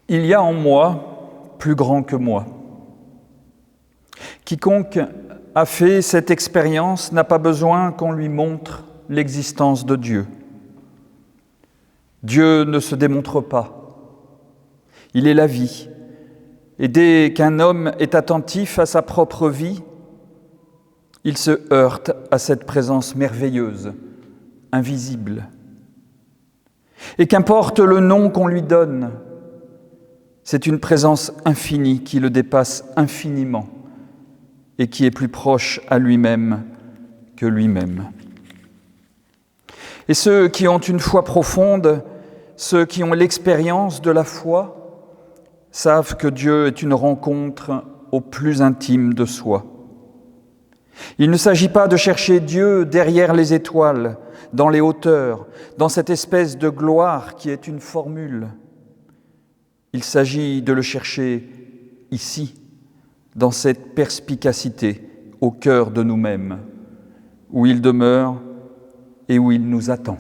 Il y a en moi plus grand que moi. Quiconque a fait cette expérience n'a pas besoin qu'on lui montre l'existence de Dieu. Dieu ne se démontre pas. Il est la vie. Et dès qu'un homme est attentif à sa propre vie, il se heurte à cette présence merveilleuse, invisible. Et qu'importe le nom qu'on lui donne, c'est une présence infinie qui le dépasse infiniment et qui est plus proche à lui-même que lui-même. Et ceux qui ont une foi profonde, ceux qui ont l'expérience de la foi, savent que Dieu est une rencontre au plus intime de soi. Il ne s'agit pas de chercher Dieu derrière les étoiles, dans les hauteurs, dans cette espèce de gloire qui est une formule. Il s'agit de le chercher ici, dans cette perspicacité au cœur de nous-mêmes, où il demeure et où il nous attend.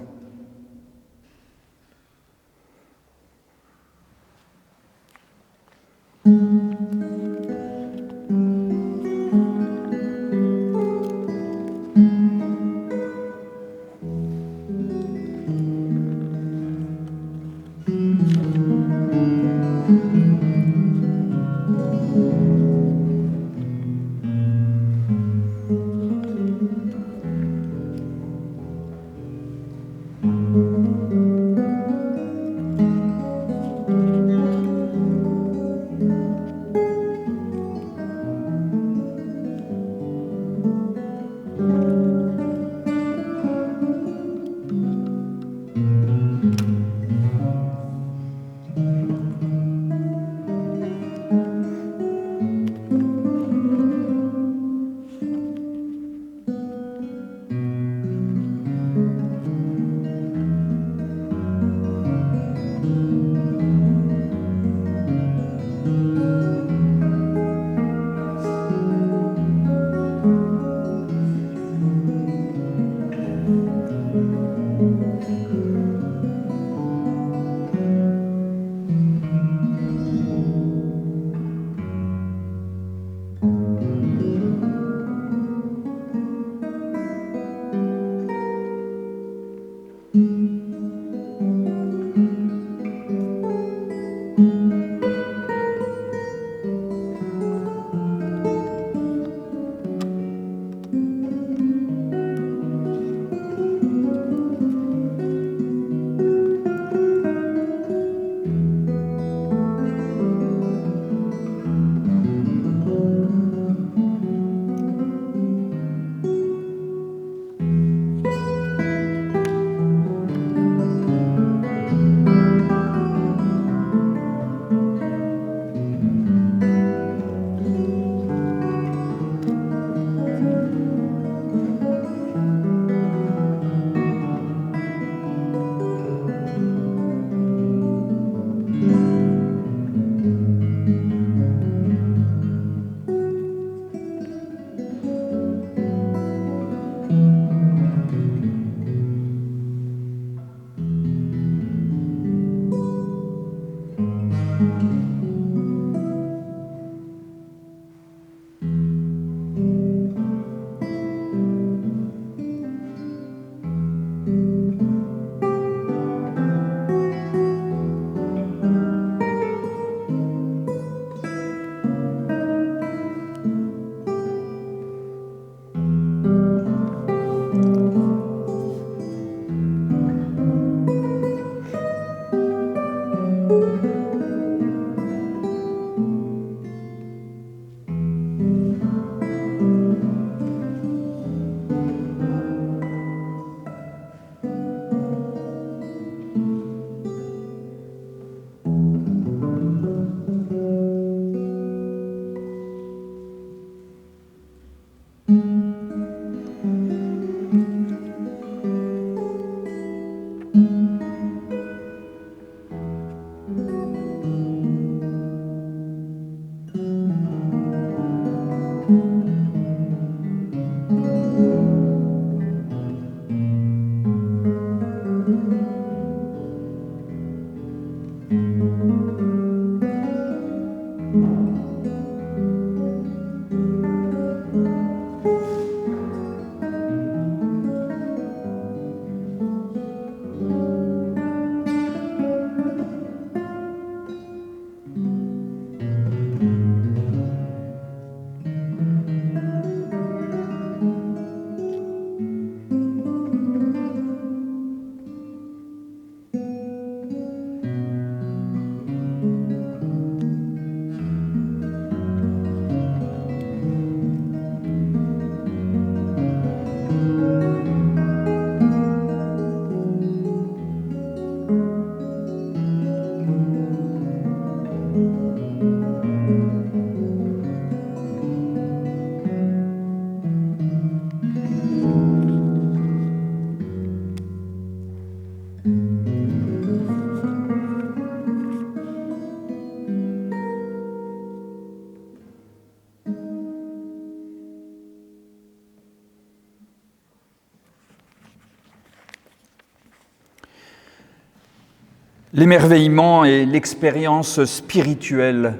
L'émerveillement est l'expérience spirituelle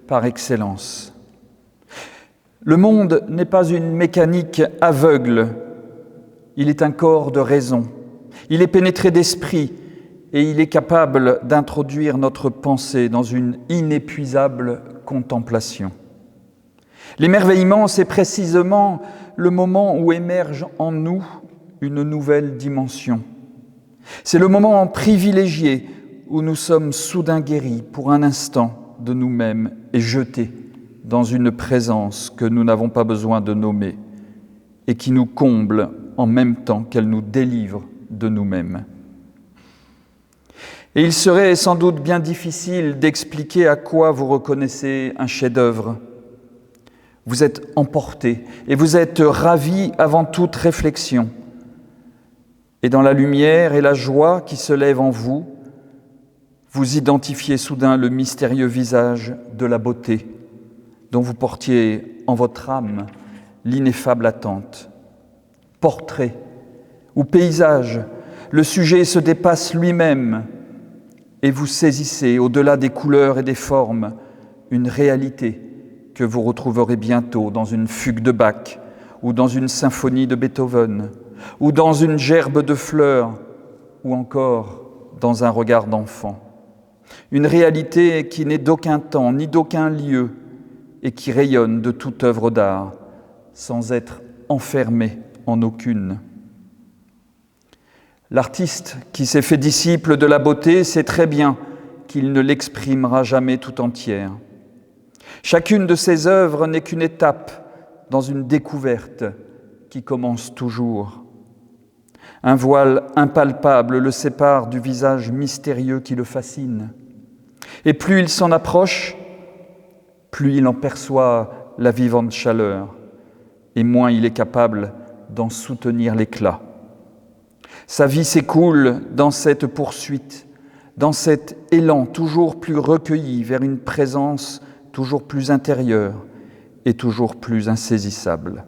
par excellence. Le monde n'est pas une mécanique aveugle, il est un corps de raison, il est pénétré d'esprit et il est capable d'introduire notre pensée dans une inépuisable contemplation. L'émerveillement, c'est précisément le moment où émerge en nous une nouvelle dimension. C'est le moment privilégié où nous sommes soudain guéris pour un instant de nous-mêmes et jetés dans une présence que nous n'avons pas besoin de nommer et qui nous comble en même temps qu'elle nous délivre de nous-mêmes. Et il serait sans doute bien difficile d'expliquer à quoi vous reconnaissez un chef-d'œuvre. Vous êtes emporté et vous êtes ravi avant toute réflexion. Et dans la lumière et la joie qui se lèvent en vous, vous identifiez soudain le mystérieux visage de la beauté dont vous portiez en votre âme l'ineffable attente. Portrait ou paysage, le sujet se dépasse lui-même et vous saisissez, au-delà des couleurs et des formes, une réalité que vous retrouverez bientôt dans une fugue de Bach ou dans une symphonie de Beethoven ou dans une gerbe de fleurs ou encore dans un regard d'enfant. Une réalité qui n'est d'aucun temps ni d'aucun lieu et qui rayonne de toute œuvre d'art sans être enfermée en aucune. L'artiste qui s'est fait disciple de la beauté sait très bien qu'il ne l'exprimera jamais tout entière. Chacune de ses œuvres n'est qu'une étape dans une découverte qui commence toujours. Un voile impalpable le sépare du visage mystérieux qui le fascine. Et plus il s'en approche, plus il en perçoit la vivante chaleur, et moins il est capable d'en soutenir l'éclat. Sa vie s'écoule dans cette poursuite, dans cet élan toujours plus recueilli vers une présence toujours plus intérieure et toujours plus insaisissable.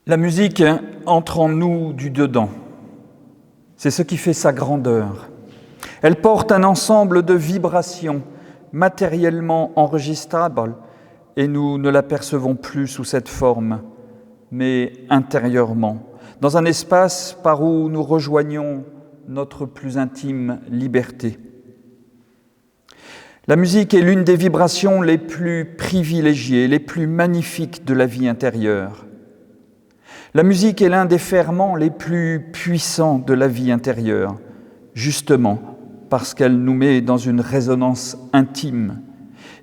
La musique entre en nous du dedans. C'est ce qui fait sa grandeur. Elle porte un ensemble de vibrations matériellement enregistrables et nous ne l'apercevons plus sous cette forme, mais intérieurement, dans un espace par où nous rejoignons notre plus intime liberté. La musique est l'une des vibrations les plus privilégiées, les plus magnifiques de la vie intérieure. La musique est l'un des ferments les plus puissants de la vie intérieure, justement parce qu'elle nous met dans une résonance intime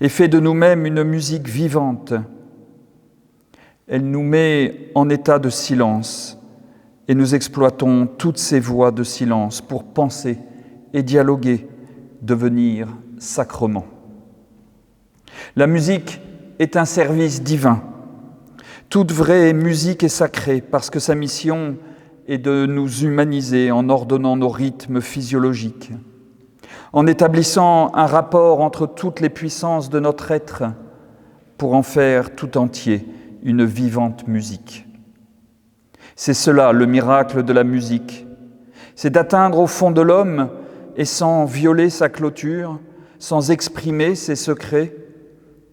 et fait de nous-mêmes une musique vivante. Elle nous met en état de silence et nous exploitons toutes ces voies de silence pour penser et dialoguer, devenir sacrement. La musique est un service divin. Toute vraie musique est sacrée parce que sa mission est de nous humaniser en ordonnant nos rythmes physiologiques, en établissant un rapport entre toutes les puissances de notre être pour en faire tout entier une vivante musique. C'est cela le miracle de la musique, c'est d'atteindre au fond de l'homme et sans violer sa clôture, sans exprimer ses secrets,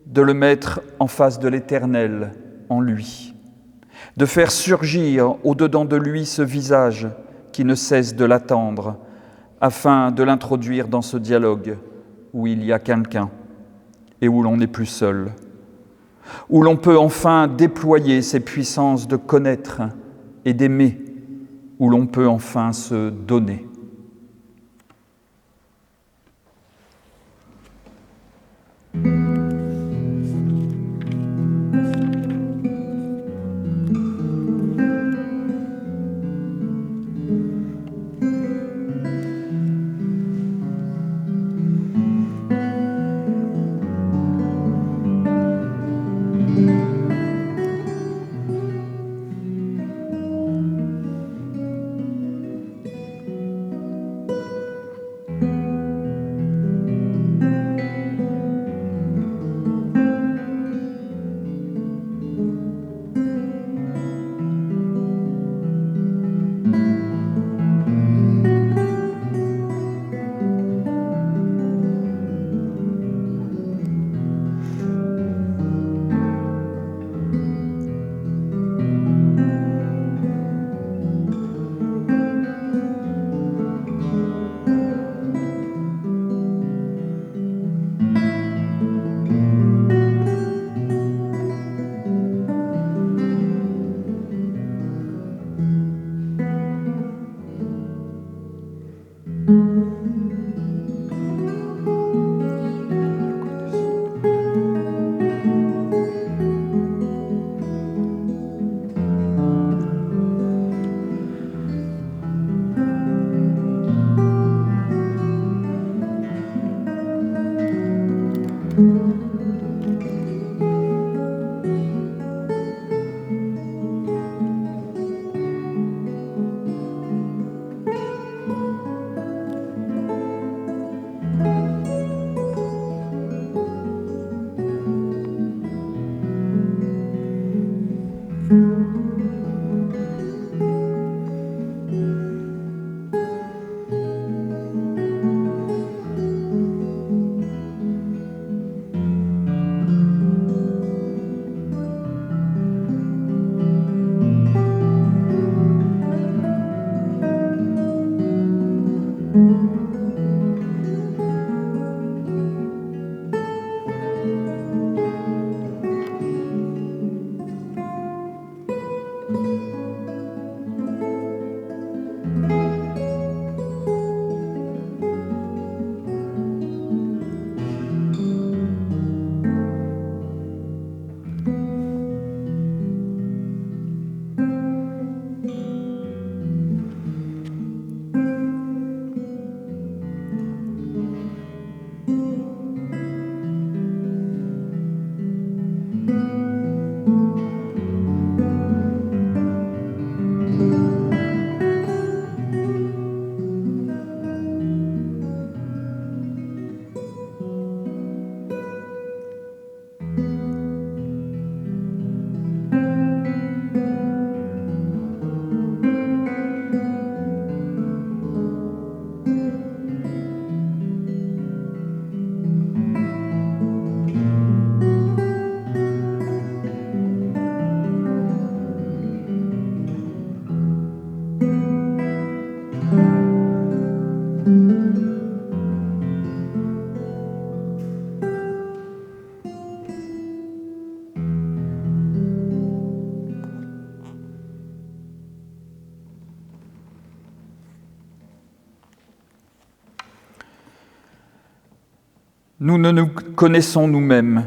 de le mettre en face de l'Éternel, en lui, de faire surgir au-dedans de lui ce visage qui ne cesse de l'attendre, afin de l'introduire dans ce dialogue où il y a quelqu'un et où l'on n'est plus seul, où l'on peut enfin déployer ses puissances de connaître et d'aimer, où l'on peut enfin se donner. Nous ne nous connaissons nous-mêmes,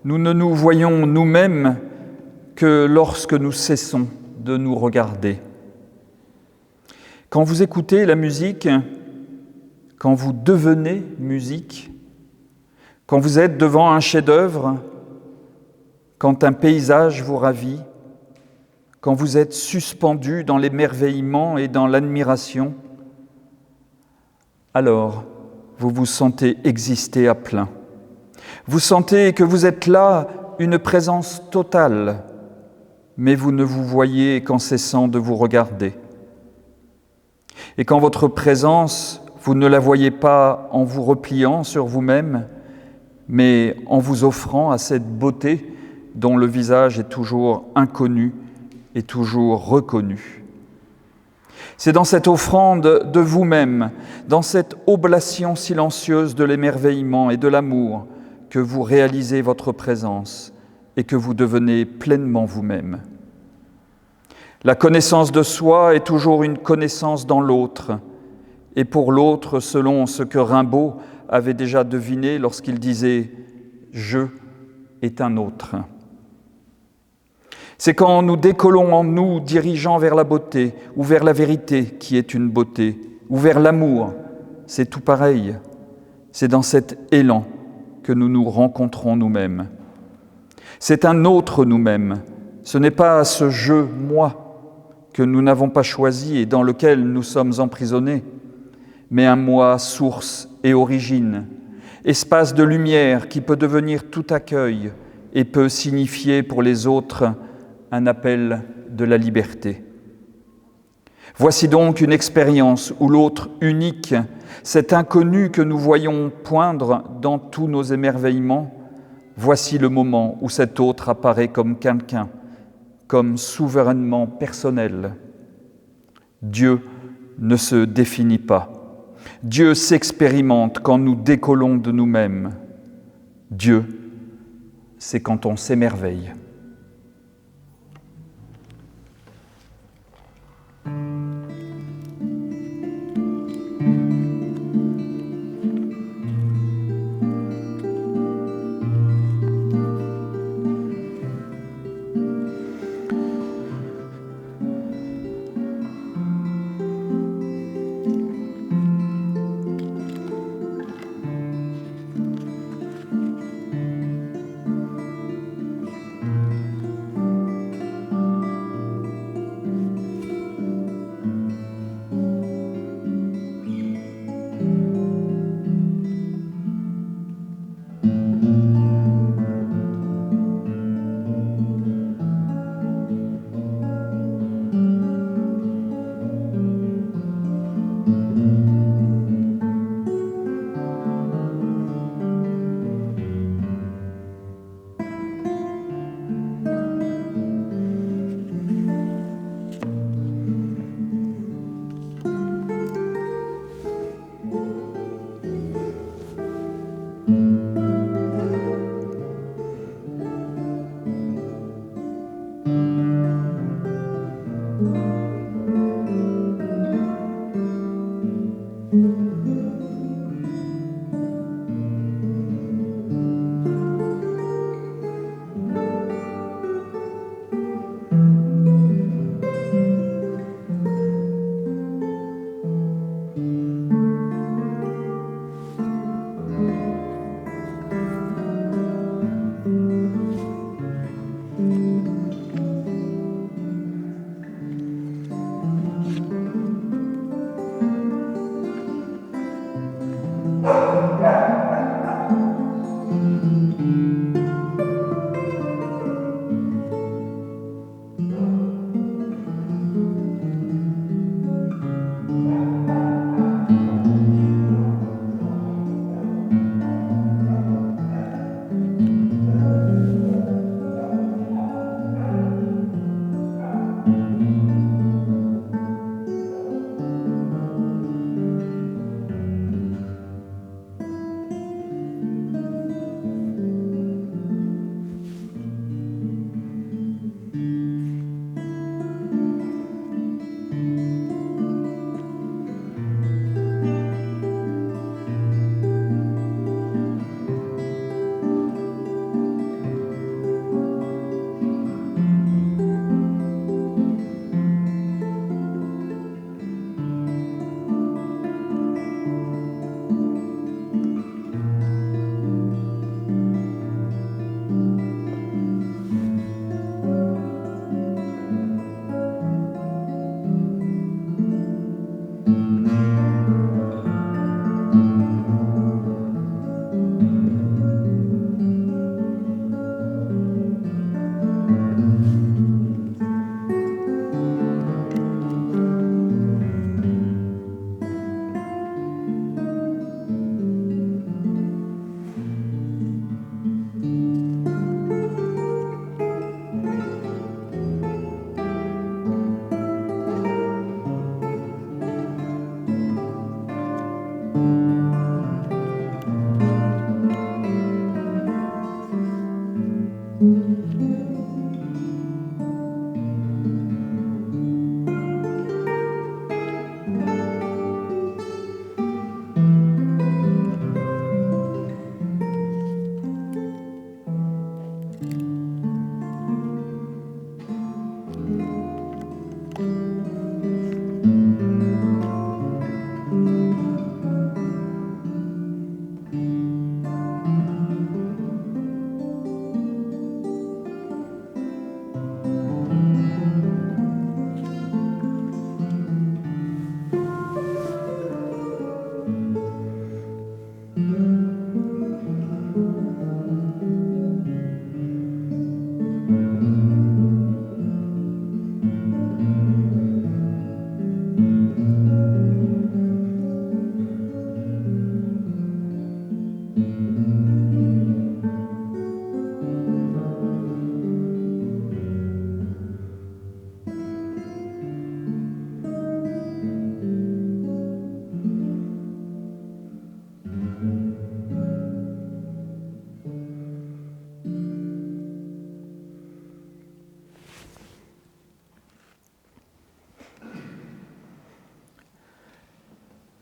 nous ne nous voyons nous-mêmes que lorsque nous cessons de nous regarder. Quand vous écoutez la musique, quand vous devenez musique, quand vous êtes devant un chef-d'œuvre, quand un paysage vous ravit, quand vous êtes suspendu dans l'émerveillement et dans l'admiration, alors vous vous sentez exister à plein. Vous sentez que vous êtes là, une présence totale, mais vous ne vous voyez qu'en cessant de vous regarder. Et quand votre présence, vous ne la voyez pas en vous repliant sur vous-même, mais en vous offrant à cette beauté dont le visage est toujours inconnu et toujours reconnu. C'est dans cette offrande de vous-même, dans cette oblation silencieuse de l'émerveillement et de l'amour que vous réalisez votre présence et que vous devenez pleinement vous-même. La connaissance de soi est toujours une connaissance dans l'autre, et pour l'autre, selon ce que Rimbaud avait déjà deviné lorsqu'il disait « je est un autre ». C'est quand nous décollons en nous, dirigeant vers la beauté, ou vers la vérité qui est une beauté, ou vers l'amour, c'est tout pareil. C'est dans cet élan que nous nous rencontrons nous-mêmes. C'est un autre nous-mêmes, ce n'est pas ce « je, moi » que nous n'avons pas choisi et dans lequel nous sommes emprisonnés, mais un moi source et origine, espace de lumière qui peut devenir tout accueil et peut signifier pour les autres un appel de la liberté. Voici donc une expérience où l'autre unique, cet inconnu que nous voyons poindre dans tous nos émerveillements, voici le moment où cet autre apparaît comme quelqu'un, comme souverainement personnel. Dieu ne se définit pas. Dieu s'expérimente quand nous décollons de nous-mêmes. Dieu, c'est quand on s'émerveille.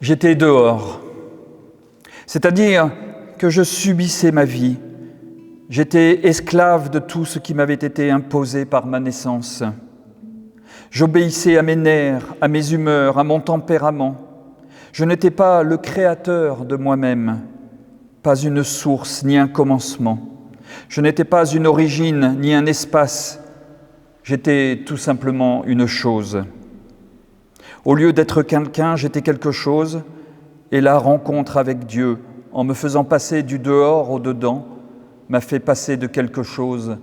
J'étais dehors, c'est-à-dire que je subissais ma vie. J'étais esclave de tout ce qui m'avait été imposé par ma naissance. J'obéissais à mes nerfs, à mes humeurs, à mon tempérament. Je n'étais pas le créateur de moi-même, pas une source ni un commencement. Je n'étais pas une origine ni un espace. J'étais tout simplement une chose. Au lieu d'être quelqu'un, j'étais quelque chose, et la rencontre avec Dieu, en me faisant passer du dehors au dedans, m'a fait passer de quelque chose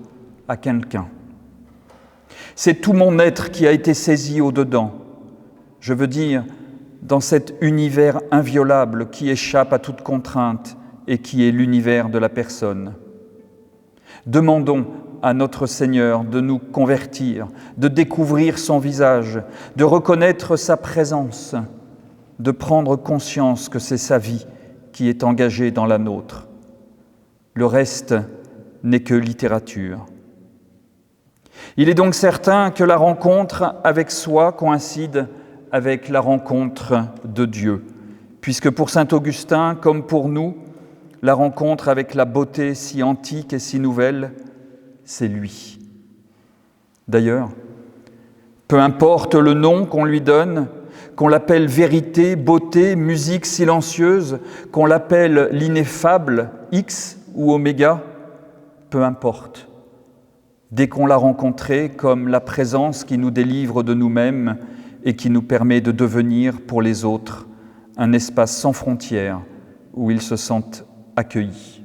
à quelqu'un. C'est tout mon être qui a été saisi au dedans. Je veux dire, dans cet univers inviolable qui échappe à toute contrainte et qui est l'univers de la personne. Demandons à notre Seigneur de nous convertir, de découvrir son visage, de reconnaître sa présence, de prendre conscience que c'est sa vie qui est engagée dans la nôtre. Le reste n'est que littérature. Il est donc certain que la rencontre avec soi coïncide avec la rencontre de Dieu, puisque pour saint Augustin, comme pour nous, la rencontre avec la beauté si antique et si nouvelle, c'est lui. D'ailleurs, peu importe le nom qu'on lui donne, qu'on l'appelle vérité, beauté, musique silencieuse, qu'on l'appelle l'ineffable, X ou oméga, peu importe. Dès qu'on l'a rencontré comme la présence qui nous délivre de nous-mêmes et qui nous permet de devenir pour les autres un espace sans frontières où ils se sentent accueillis.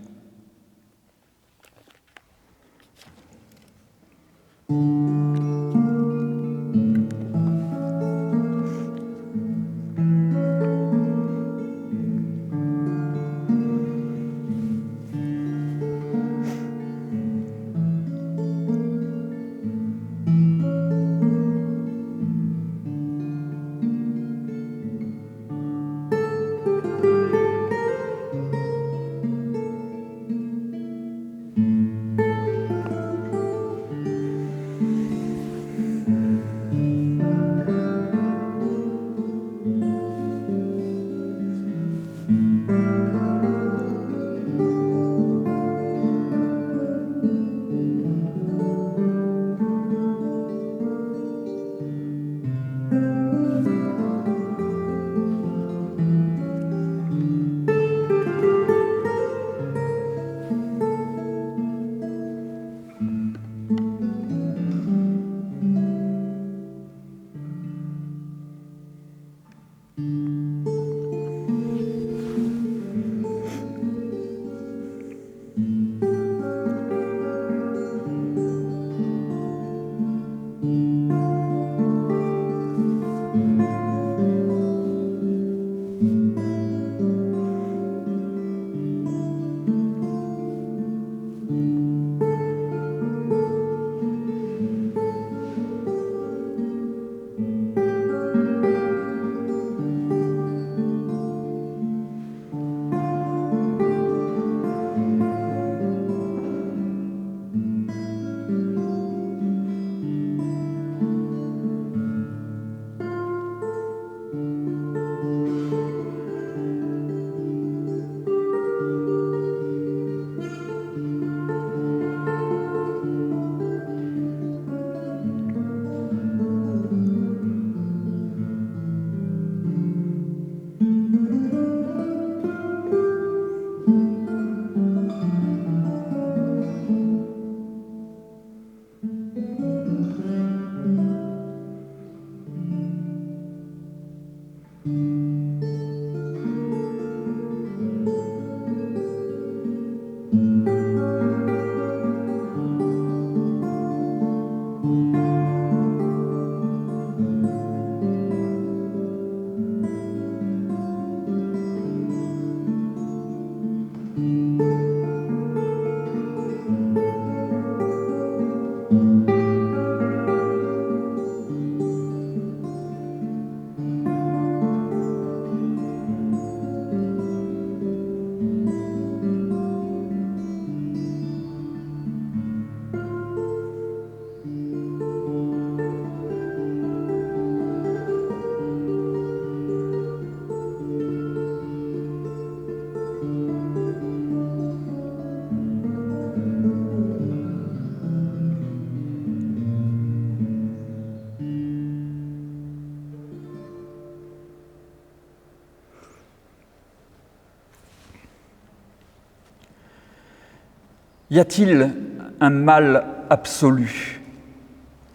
Y a-t-il un mal absolu?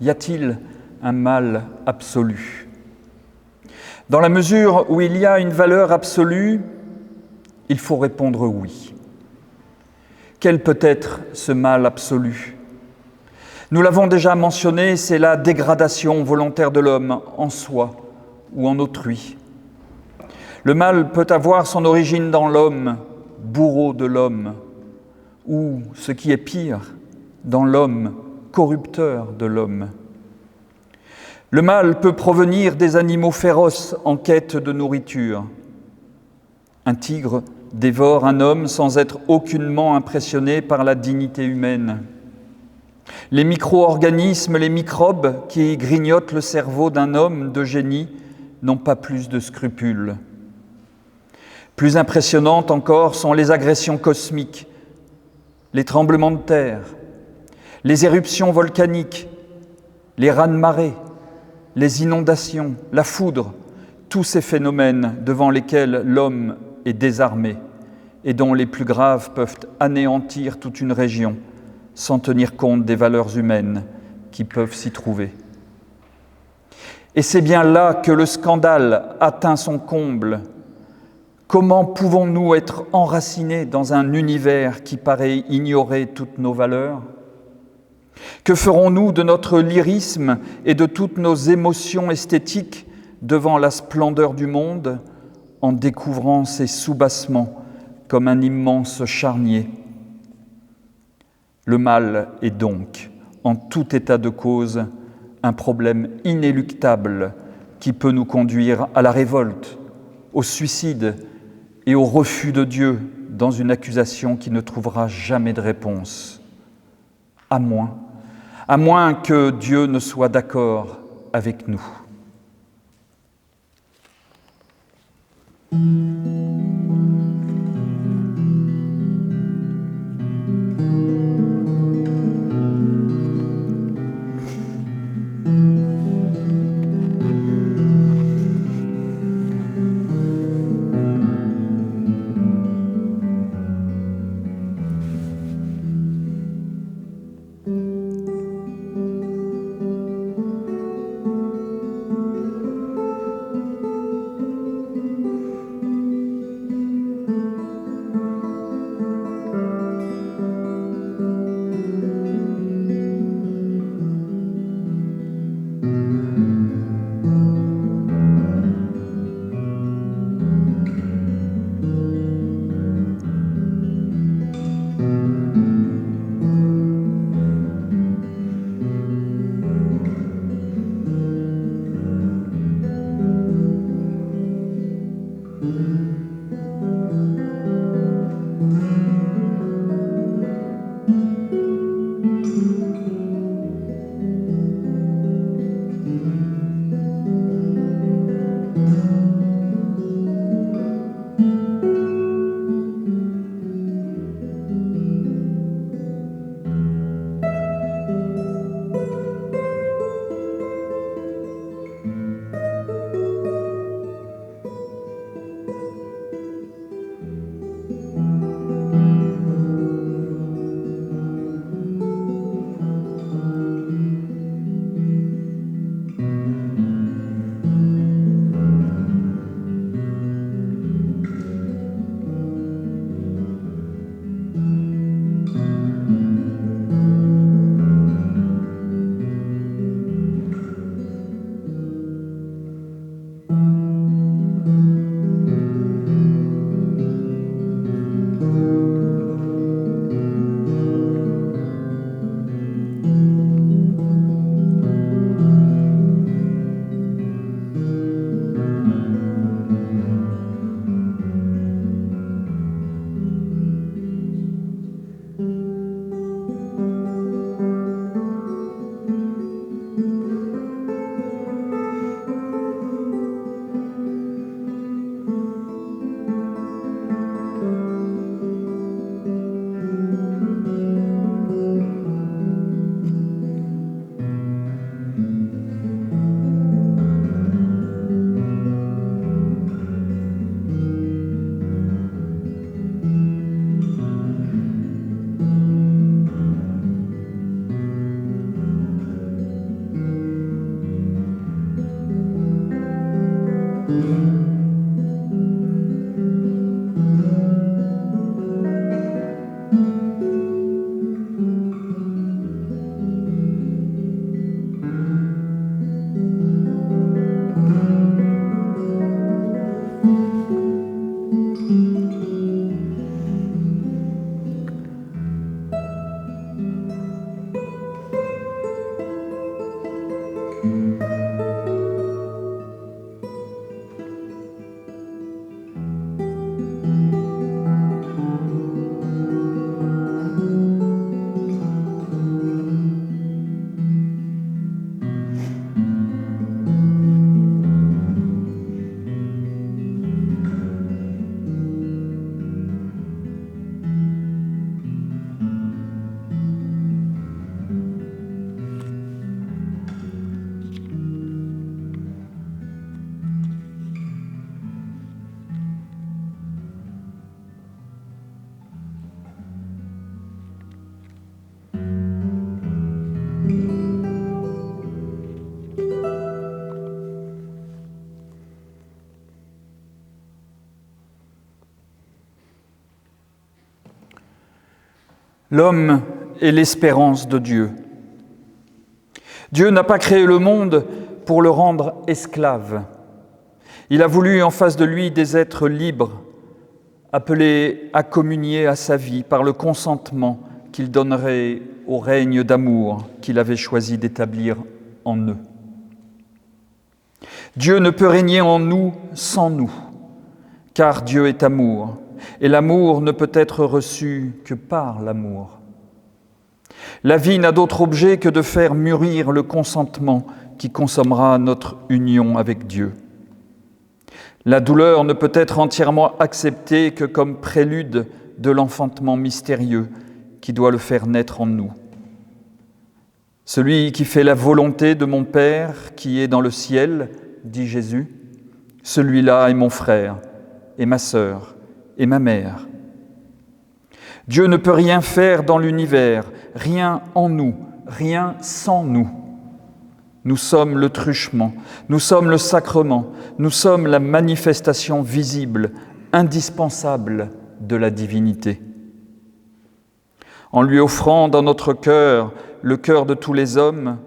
Y a-t-il un mal absolu? Dans la mesure où il y a une valeur absolue, il faut répondre oui. Quel peut être ce mal absolu? Nous l'avons déjà mentionné, c'est la dégradation volontaire de l'homme en soi ou en autrui. Le mal peut avoir son origine dans l'homme, bourreau de l'homme, ou, ce qui est pire, dans l'homme, corrupteur de l'homme. Le mal peut provenir des animaux féroces en quête de nourriture. Un tigre dévore un homme sans être aucunement impressionné par la dignité humaine. Les micro-organismes, les microbes qui grignotent le cerveau d'un homme de génie n'ont pas plus de scrupules. Plus impressionnantes encore sont les agressions cosmiques, les tremblements de terre, les éruptions volcaniques, les raz-de-marée, les inondations, la foudre, tous ces phénomènes devant lesquels l'homme est désarmé et dont les plus graves peuvent anéantir toute une région sans tenir compte des valeurs humaines qui peuvent s'y trouver. Et c'est bien là que le scandale atteint son comble. Comment pouvons-nous être enracinés dans un univers qui paraît ignorer toutes nos valeurs? Que ferons-nous de notre lyrisme et de toutes nos émotions esthétiques devant la splendeur du monde en découvrant ses soubassements comme un immense charnier? Le mal est donc, en tout état de cause, un problème inéluctable qui peut nous conduire à la révolte, au suicide et au refus de Dieu dans une accusation qui ne trouvera jamais de réponse, à moins que Dieu ne soit d'accord avec nous. L'homme est l'espérance de Dieu. Dieu n'a pas créé le monde pour le rendre esclave. Il a voulu en face de lui des êtres libres, appelés à communier à sa vie par le consentement qu'il donnerait au règne d'amour qu'il avait choisi d'établir en eux. Dieu ne peut régner en nous sans nous, car Dieu est amour, et l'amour ne peut être reçu que par l'amour. La vie n'a d'autre objet que de faire mûrir le consentement qui consommera notre union avec Dieu. La douleur ne peut être entièrement acceptée que comme prélude de l'enfantement mystérieux qui doit le faire naître en nous. Celui qui fait la volonté de mon Père qui est dans le ciel, dit Jésus, celui-là est mon frère et ma sœur et ma mère. Dieu ne peut rien faire dans l'univers, rien en nous, rien sans nous. Nous sommes le truchement, nous sommes le sacrement, nous sommes la manifestation visible, indispensable de la divinité. En lui offrant dans notre cœur le cœur de tous les hommes,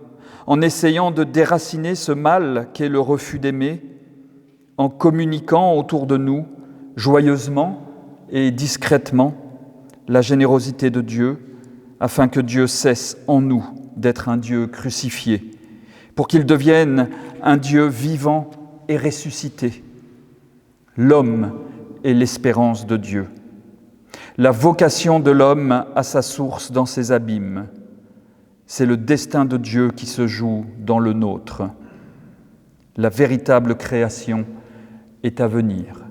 en essayant de déraciner ce mal qu'est le refus d'aimer, en communiquant autour de nous, joyeusement et discrètement, la générosité de Dieu, afin que Dieu cesse en nous d'être un Dieu crucifié, pour qu'il devienne un Dieu vivant et ressuscité. L'homme est l'espérance de Dieu. La vocation de l'homme a sa source dans ses abîmes. C'est le destin de Dieu qui se joue dans le nôtre. La véritable création est à venir.